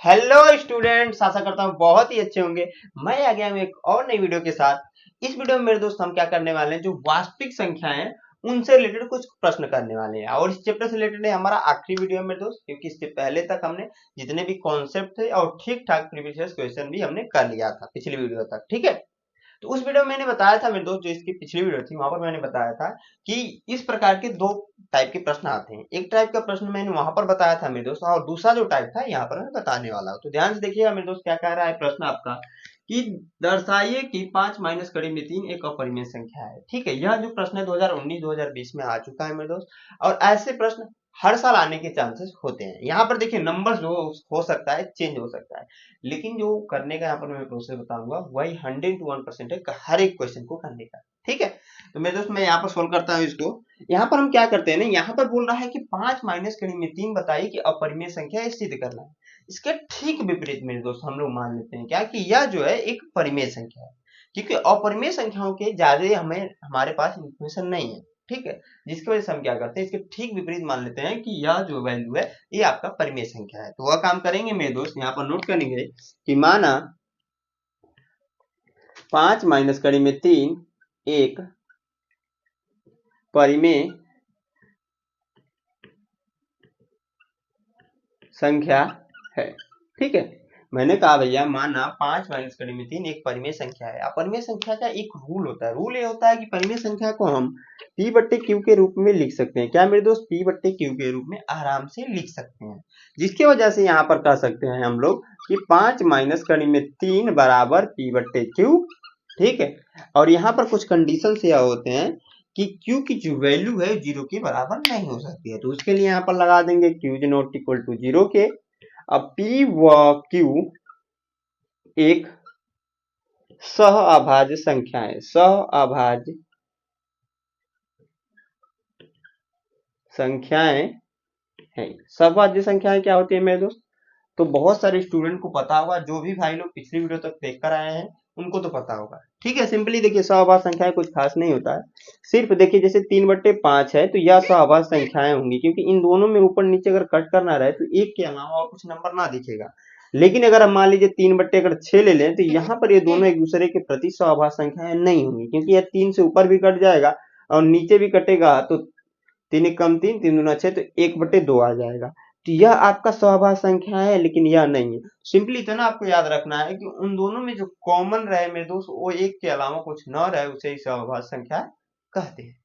Hello students, आशा करता हूँ बहुत ही अच्छे होंगे। मैं आ गया हूँ एक और नई वीडियो के साथ। इस वीडियो में मेरे दोस्त हम क्या करने वाले हैं, जो वास्तविक संख्याएं हैं उनसे रिलेटेड कुछ प्रश्न करने वाले हैं। और इस चैप्टर से रिलेटेड है हमारा आखिरी वीडियो है मेरे दोस्त, क्योंकि इससे पहले तक हमने जितने भी कॉन्सेप्ट थे और ठीक ठाक प्रीवियस क्वेश्चन भी हमने कर लिया था पिछली वीडियो तक। ठीक है, तो उस वीडियो में मैंने बताया था मेरे दोस्त, जो इसकी पिछली वीडियो थी वहां पर मैंने बताया था कि इस प्रकार के दो टाइप के प्रश्न आते हैं। एक टाइप का प्रश्न मैंने वहां पर बताया था मेरे दोस्त, और दूसरा जो टाइप था यहाँ पर मैं बताने वाला हूँ। तो ध्यान से देखिएगा मेरे दोस्त, क्या कह रहा है प्रश्न आपका कि दर्शाइए कि 5 माइनस कड़ी में 3 एक अपरिमेय संख्या है। ठीक है, यह जो प्रश्न है 2019-2020 में आ चुका है मेरे दोस्त, और ऐसे प्रश्न हर साल आने के चांसेस होते हैं। यहाँ पर देखिए नंबर जो हो सकता है चेंज हो सकता है, लेकिन जो करने का यहाँ पर मैं प्रोसेस बताऊंगा वही 100 to 1% है हर एक क्वेश्चन को करने का। ठीक है, तो मेरे दोस्त मैं यहाँ पर सोल्व करता हूँ इसको। यहाँ पर हम क्या करते हैं ना, यहाँ पर बोल रहा है कि 5 माइनस कड़ी में 3 बताइए कि अपरिमेय संख्या है, सिद्ध करना है। इसके ठीक विपरीत मेरे दोस्त हम लोग मान लेते हैं क्या कि यह जो है एक परिमेय संख्या है, क्योंकि अपरिमेय संख्याओं के ज्यादा हमें हमारे पास इंफॉर्मेशन नहीं है। ठीक है, जिसकी वजह से हम क्या करते हैं, इसके ठीक विपरीत मान लेते हैं कि यह जो वैल्यू है ये आपका परिमेय संख्या है। तो वह काम करेंगे मेरे दोस्त, यहाँ पर नोट करेंगे कि माना 5 माइनस कड़ी में 3 एक परिमेय संख्या है। ठीक है, मैंने कहा भैया माना 5 माइनस कड़ी में 3 एक परिमेय संख्या है। अपरिमेय संख्या का एक रूल होता है, रूल ये होता है कि परिमेय संख्या को हम p बट्टे क्यू के रूप में लिख सकते हैं। क्या मेरे दोस्त, p बट्टे क्यू के रूप में आराम से लिख सकते हैं, जिसकी वजह से यहाँ पर कह सकते हैं हम लोग कि 5 माइनस कड़ी में 3 बराबर p बट्टे क्यू। ठीक है, और यहाँ पर कुछ कंडीशन यह होते हैं कि q की जो वैल्यू है 0 के बराबर नहीं हो सकती है। तो उसके लिए यहाँ पर लगा देंगे q is not equal to 0 के। अब p व q एक सह अभाज्य संख्याएं, सह अभाज्य संख्याएं हैं। सहअभाज्य संख्याएं क्या होती है मेरे दोस्त, तो बहुत सारे स्टूडेंट को पता होगा, जो भी भाई लोग पिछली वीडियो तक देख कर आए हैं उनको तो पता होगा। ठीक है, सिंपली देखिए सहअभाज्य संख्याएं कुछ खास नहीं होता है। सिर्फ देखिए जैसे 3/5 है तो यह सहअभाज्य संख्याएं होंगी, क्योंकि इन दोनों में ऊपर नीचे अगर कट करना रहे तो एक के अलावा और कुछ नंबर ना दिखेगा। लेकिन अगर हम मान लीजिए 3/6 ले लें तो यहाँ पर ये दोनों एक दूसरे के प्रति सहअभाज्य संख्याएं नहीं होंगी, क्योंकि यह 3 से ऊपर भी कट जाएगा और नीचे भी कटेगा। तो 3 एक कम 3, 3 दूना 6, तो 1/2 आ जाएगा। तो यह आपका सहअभाज्य संख्या है, लेकिन यह नहीं है। सिंपली इतना आपको याद रखना है कि उन दोनों में जो कॉमन रहे मेरे दोस्त, वो एक के अलावा कुछ न रहे, उसे ही सहअभाज्य संख्या कहते हैं।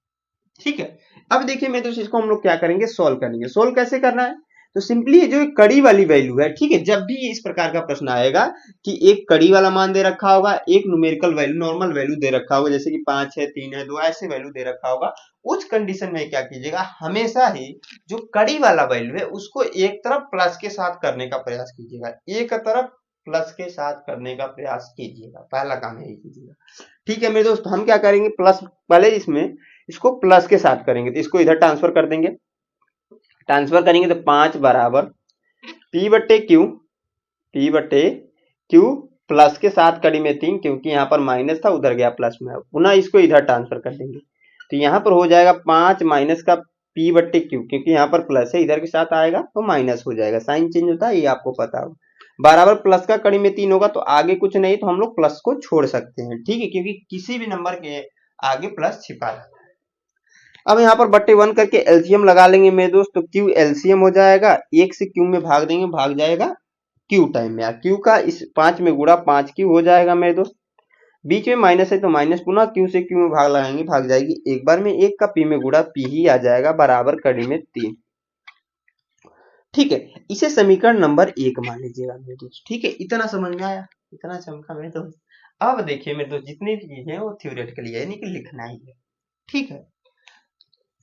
ठीक है, अब देखिए मेरे दोस्त इसको हम लोग क्या करेंगे, सोल्व करेंगे। सोल्व कैसे करना है, तो सिंपली जो एक कड़ी वाली वैल्यू है, ठीक है, जब भी इस प्रकार का प्रश्न आएगा कि एक कड़ी वाला मान दे रखा होगा, एक न्यूमेरिकल वैल्यू नॉर्मल वैल्यू दे रखा होगा, जैसे कि 5 है 3 है 2 ऐसे वैल्यू दे रखा होगा, उस कंडीशन में क्या कीजिएगा, हमेशा ही जो कड़ी वाला वैल्यू है उसको एक तरफ प्लस के साथ करने का प्रयास कीजिएगा। एक तरफ प्लस के साथ करने का प्रयास कीजिएगा, पहला काम यही कीजिएगा। ठीक है मेरे दोस्त, हम क्या करेंगे, प्लस पहले इसमें इसको प्लस के साथ करेंगे, तो इसको इधर ट्रांसफर कर देंगे। ट्रांसफर करेंगे तो 5 बराबर p/q प्लस के साथ कड़ी में 3, क्योंकि यहाँ पर माइनस था उधर गया प्लस में, पुनः इसको इधर ट्रांसफर कर देंगे। तो यहाँ पर हो जाएगा 5 माइनस का p/q, क्योंकि यहाँ पर प्लस है इधर के साथ आएगा तो माइनस हो जाएगा, साइन चेंज होता है, ये आपको पता होगा। बराबर प्लस का कड़ी में 3 होगा तो आगे कुछ नहीं, तो हम लोग प्लस को छोड़ सकते हैं। ठीक है, क्योंकि किसी भी नंबर के आगे प्लस छिपा है। अब यहाँ पर बट्टे 1 करके एलसीएम लगा लेंगे मेरे दोस्त, तो क्यू एलसीएम हो जाएगा, 1 से क्यू में भाग देंगे, भाग जाएगा क्यू टाइम में, क्यू का इस 5 में गुणा 5 क्यू हो जाएगा मेरे दोस्त। बीच में माइनस है तो माइनस, पुनः क्यू से क्यू में भाग लगाएंगे, भाग जाएगी एक बार में, 1 का पी में गुणा पी ही आ जाएगा, बराबर कड़ी में 3। ठीक है, इसे समीकरण नंबर 1 मान लीजिएगा मेरे दोस्त। ठीक है, इतना समझ में आया, इतना चमका मेरे दोस्त। अब देखिए मेरे दोस्त, जितनी भी चीजें हैं वो थ्योरेटिकली है, यानी कि लिखना ही है। ठीक है,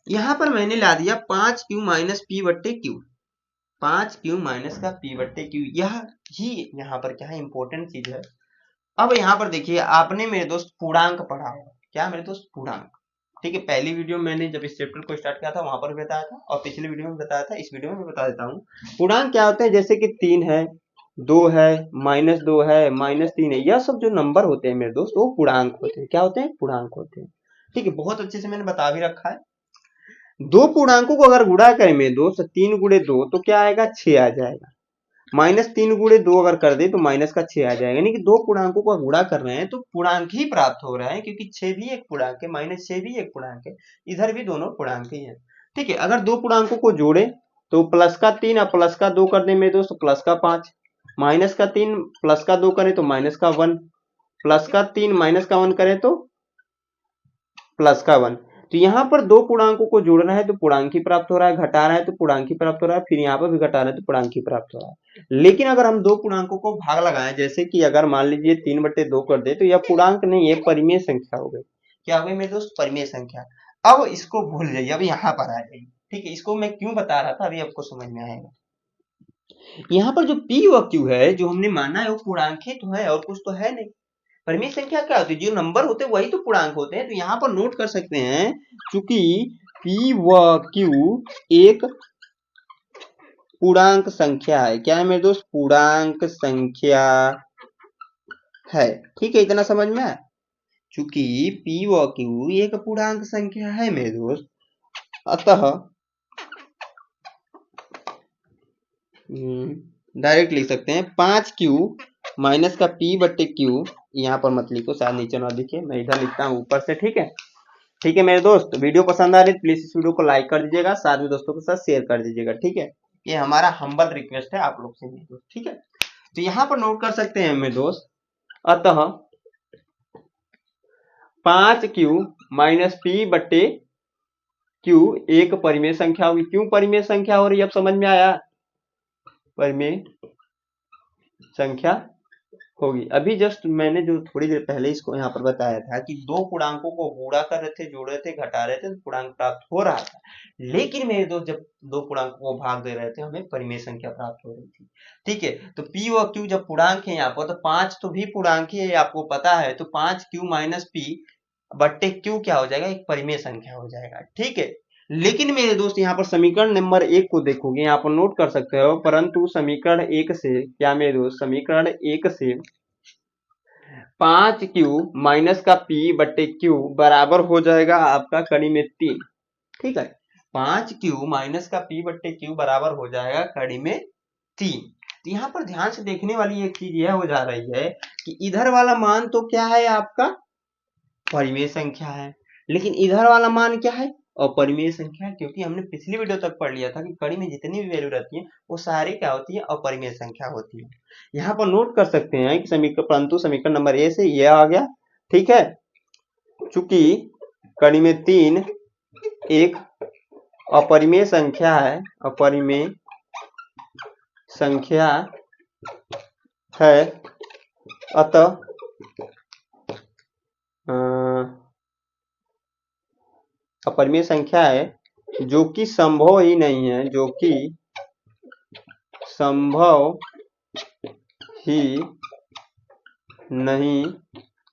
यहाँ पर मैंने ला दिया 5q minus p/q, 5q minus का p/q, यह ही यहाँ पर क्या है, इंपॉर्टेंट चीज है। अब यहाँ पर देखिए आपने मेरे दोस्त पूर्णांक पढ़ा होगा, क्या मेरे दोस्त, पूर्णांक। ठीक है, पहली वीडियो मैंने जब इस चैप्टर को स्टार्ट किया था वहां पर भी बताया था, और पिछली वीडियो में बताया था, इस वीडियो में भी बता देता हूँ। पूर्णांक क्या होते हैं, जैसे कि 3 है, 2 है, -2 है, -3 है, यह सब जो नंबर होते हैं मेरे दोस्त वो पूर्णांक होते हैं। क्या होते हैं, पूर्णांक होते हैं। ठीक है, बहुत अच्छे से मैंने बता भी रखा है। दो पूर्णांकों को अगर गुणा करें मेरे दोस्त, 3 × 2 तो क्या आएगा, 6 आ जाएगा। -3 गुणे 2 अगर कर दे तो माइनस का 6 आ जाएगा, यानी कि दो पूर्णांकों का गुणा कर रहे हैं तो पूर्णांक ही प्राप्त हो रहा है, क्योंकि 6 भी एक पूर्णांक है, -6 भी एक पूर्णांक है, इधर भी दोनों पूर्णांक ही है। ठीक है, अगर दो पूर्णांकों को जोड़े तो प्लस का 3 और प्लस का 2 कर दे मेरे दोस्त, प्लस का 5, माइनस का 3 प्लस का 2 करें तो माइनस का 1, प्लस का 3 माइनस का 1 करें तो प्लस का 1। तो यहाँ पर दो पूर्णांकों को जोड़ना है तो पूर्णांक ही प्राप्त हो रहा है, घटा रहा है तो पूर्णांक ही प्राप्त हो रहा है, फिर यहाँ पर भी घटा रहे हैं तो पूर्णांक ही प्राप्त हो रहा है। लेकिन अगर हम दो पूर्णांकों को भाग लगाएं, जैसे कि अगर मान लीजिए 3/2 कर दे तो यह पूर्णांक नहीं है, परिमेय संख्या हो गई। क्या हो गई मेरे दोस्त? परिमेय संख्या। अब इसको भूल जाइए, अब यहाँ पर आ जाइए। ठीक है, इसको मैं क्यों बता रहा था अभी आपको समझ में आएगा। यहाँ पर जो P व Q है, जो हमने माना है वो पूर्णांक ही तो है और कुछ तो है नहीं। परिमेय संख्या क्या होती है? जो नंबर होते हैं वही तो पूर्णांक होते हैं। तो यहाँ पर नोट कर सकते हैं, चूंकि P व Q एक पूर्णांक संख्या है। क्या है मेरे दोस्त? पूर्णांक संख्या है। ठीक है, इतना समझ में आया? चूंकि P व Q एक पूर्णांक संख्या है मेरे दोस्त, अतः डायरेक्ट लिख सकते हैं 5Q माइनस का P/Q। यहाँ पर मत लिखो, शायद नीचे ना दिखे, मैं इधर लिखता हूँ ऊपर से। ठीक है, ठीक है मेरे दोस्त, वीडियो पसंद आ रही है प्लीज इस वीडियो को लाइक कर दीजिएगा, साथ में दोस्तों के साथ शेयर कर दीजिएगा। ठीक है, ये हमारा हम्बल रिक्वेस्ट है आप लोग से मेरे दोस्त। ठीक है, तो यहाँ पर नोट कर सकते हैं मेरे दोस्त, अतः 5Q माइनस P/Q एक परिमेय संख्या होगी। क्यों परिमेय संख्या हो रही है, अब समझ में आया? परिमेय संख्या होगी। अभी जस्ट मैंने जो थोड़ी देर पहले इसको यहाँ पर बताया था कि दो पूर्णांकों को गुणा कर रहे थे, जोड़ रहे थे, घटा रहे थे तो पूर्णांक प्राप्त हो रहा था। लेकिन मेरे दोस्त जब दो पूर्णांकों को भाग दे रहे थे हमें परिमेय संख्या प्राप्त हो रही थी। ठीक है, तो P व Q जब पूर्णांक है यहाँ पर, तो 5 तो भी पूर्णांक ही है, आपको पता है। तो 5Q माइनस P/Q क्या हो जाएगा? एक परिमेय संख्या हो जाएगा। ठीक है, लेकिन मेरे दोस्त यहाँ पर समीकरण नंबर 1 को देखोगे, यहाँ पर नोट कर सकते हो, परंतु समीकरण 1 से क्या मेरे दोस्त? समीकरण 1 से 5Q माइनस का P/Q बराबर हो जाएगा आपका कड़ी में 3। ठीक है, 5Q माइनस का P/Q बराबर हो जाएगा कड़ी में 3। तो यहाँ पर ध्यान से देखने वाली एक चीज यह हो जा रही है कि इधर वाला मान तो क्या है आपका? परिमेय संख्या है, लेकिन इधर वाला मान क्या है? अपरिमेय संख्या है, क्योंकि हमने पिछली वीडियो तक पढ़ लिया था कि कड़ी में जितनी भी वैल्यू रहती है वो सारी क्या होती है? अपरिमेय संख्या होती है। यहाँ पर नोट कर सकते हैं कि समीकरण, परंतु समीकरण नंबर ए से ये आ गया। ठीक है, चूंकि कड़ी में 3 एक अपरिमेय संख्या है, अपरिमेय संख्या है, अतः अपरिमेय संख्या है जो कि संभव ही नहीं है, जो कि संभव ही नहीं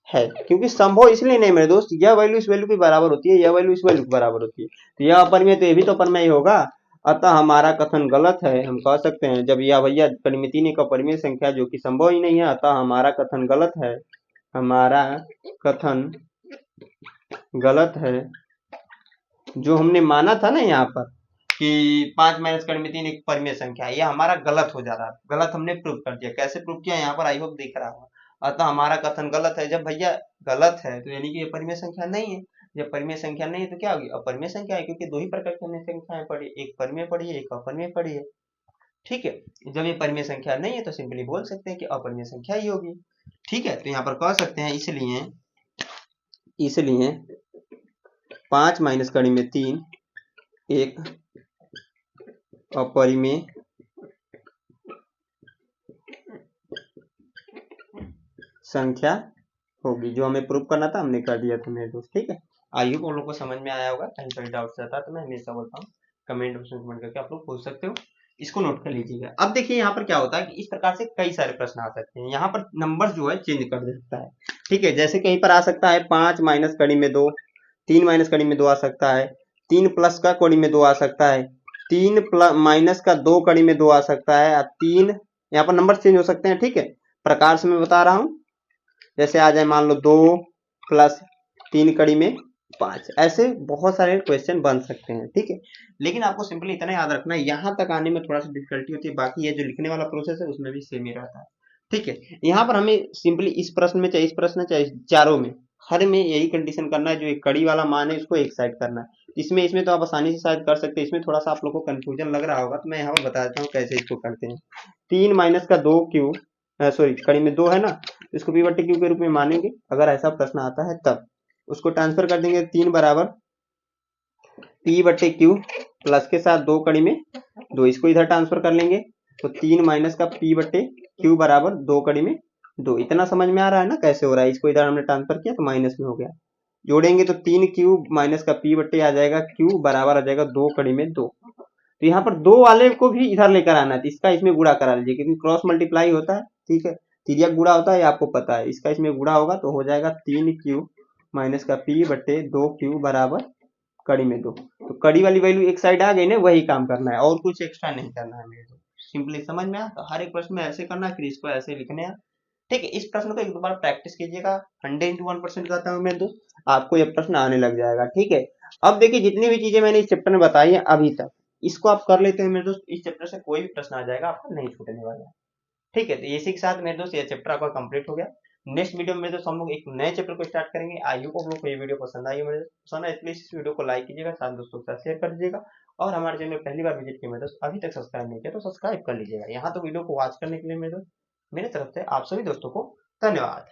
है। क्योंकि संभव इसलिए नहीं मेरे दोस्त, यह वैल्यू इस वैल्यू के बराबर होती है, यह वैल्यू इस वैल्यू के बराबर होती है, तो यह अपरिमेय तो ये भी तो अपरिमेय होगा। अतः हमारा कथन गलत है। हम कह सकते हैं जब यह भैया कड़ी में 3 एक अपरिमेय संख्या जो कि संभव ही नहीं है, अतः हमारा कथन गलत है। हमारा कथन गलत है। जो हमने माना था ना यहाँ पर कि 5 माइनस कड़ी में 3 एक परिमेय संख्या है, यह हमारा गलत हो जा रहा है। गलत हमने प्रूव कर दिया। कैसे प्रूव किया? यहाँ पर आई होप दिख रहा होगा। अतः हमारा कथन गलत है। जब भैया गलत है तो यानी कि ये परिमेय संख्या नहीं है। जब परिमेय संख्या नहीं है तो क्या होगी? अपरिमेय संख्या है, क्योंकि दो ही प्रकार की हमने संख्याएं पढ़ी, एक परिमेय पढ़ी है, एक अपरिमेय पढ़ी है। ठीक है, जब ये परिमेय संख्या नहीं है तो सिंपली बोल सकते हैं कि अपरिमेय संख्या ही होगी। ठीक है, तो यहाँ पर कह सकते हैं इसलिए 5 माइनस कड़ी में 3 एक अपरिमेय संख्या होगी। जो हमें प्रूव करना था हमने कर दिया था मेरे दोस्त। ठीक है, आई होप आप लोग को समझ में आया होगा। कहीं पर डाउट रहता है तो मैं हमेशा बोलता हूँ कमेंट ऑप्शन कमेंट करके आप लोग पूछ सकते हो। इसको नोट कर लीजिएगा। अब देखिए यहाँ पर क्या होता है कि इस प्रकार से कई सारे प्रश्न आ सकते हैं। यहाँ पर नंबर जो है चेंज कर सकता है। ठीक है, जैसे कहीं पर आ सकता है 5 माइनस कड़ी में 2, 3 माइनस कड़ी में 2 आ सकता है, 3 प्लस का कड़ी में 2 आ सकता है, 3 माइनस का 2 कड़ी में 2 आ सकता है, 3 यहाँ पर नंबर चेंज हो सकते हैं। ठीक है, प्रकार से मैं बता रहा हूँ। जैसे आ जाए मान लो 2 प्लस 3 कड़ी में 5। ऐसे बहुत सारे क्वेश्चन बन सकते हैं, ठीक है। लेकिन आपको सिंपली इतना याद रखना है, यहाँ तक आने में थोड़ा सा डिफिकल्टी होती है, बाकी ये जो लिखने वाला प्रोसेस है उसमें भी सेम ही रहता है, ठीक है। यहाँ पर हमें सिंपली इस प्रश्न में चाहे इस प्रश्न में चाहे चारों में, हर में यही कंडीशन करना है, जो एक कड़ी वाला मान है उसको एक साइड करना है। इसमें तो आप आसानी से शायद कर सकते हैं, इसमें थोड़ा सा आप लोग को कंफ्यूजन लग रहा होगा, तो मैं यहाँ पर बता देता हूँ कैसे इसको करते हैं। 3 माइनस का 2 क्यू, सॉरी कड़ी में 2 है ना, इसको पी बट्टे क्यू के रूप में मानेंगे, अगर ऐसा प्रश्न आता है तब उसको ट्रांसफर कर देंगे। 3 बराबर पी बट्टे क्यू प्लस के साथ 2 कड़ी में 2, इसको इधर ट्रांसफर कर लेंगे, तो 3 माइनस का पी बट्टे क्यू बराबर 2 कड़ी में 2। इतना समझ में आ रहा है ना कैसे हो रहा है, इसको इधर हमने ट्रांसफर किया तो माइनस में हो गया, जोड़ेंगे तो 3 क्यू माइनस का पी बट्टे आ जाएगा क्यू बराबर आ जाएगा 2 कड़ी में 2। तो यहाँ पर 2 वाले को भी इधर लेकर आना है, तो इसका इसमें गुणा करा लीजिए, क्योंकि क्रॉस मल्टीप्लाई होता है, ठीक है। तिर्यक गुणा होता है, ये आपको पता है, इसका इसमें गुणा होगा तो हो जाएगा 3 क्यू माइनस का पी बट्टे 2 क्यू बराबर कड़ी में 2। तो कड़ी वाली वैल्यू एक साइड आ गई ना, वही काम करना है और कुछ एक्स्ट्रा नहीं करना है मेरे को। सिंपली समझ में आया, तो हर एक प्रश्न में ऐसे करना है, फिर इसको ऐसे लिखने हैं, ठीक है। इस प्रश्न को एक दो बार प्रैक्टिस कीजिएगा, 100 into 1% कहता हूँ मैं, तो आपको ये प्रश्न आने लग जाएगा, ठीक है। अब देखिए जितनी भी चीजें मैंने इस चैप्टर में बताई है अभी तक, इसको आप कर लेते हैं मेरे दोस्त, इस चैप्टर से कोई भी प्रश्न आ जाएगा, आपका नहीं छूटने वाला है, ठीक है। तो इसी के साथ मेरे दोस्त ये चैप्टर आपका कंप्लीट हो गया। नेक्स्ट वीडियो में मेरे दोस्त हम लोग एक नए चैप्टर को स्टार्ट करेंगे। आई होप आप लोग को ये वीडियो पसंद आई है, मेरे दोस्त पसंद है प्लीज इस वीडियो को लाइक कीजिएगा, साथ दोस्तों के साथ शेयर कर दीजिएगा, और हमारे चैनल में पहली बार विजिट किया मेरे दोस्त, अभी तक सब्सक्राइब नहीं किया तो सब्सक्राइब कर लीजिएगा। यहाँ तो वीडियो को वॉच करने के लिए मेरे दोस्त, मेरे तरफ से आप सभी दोस्तों को धन्यवाद।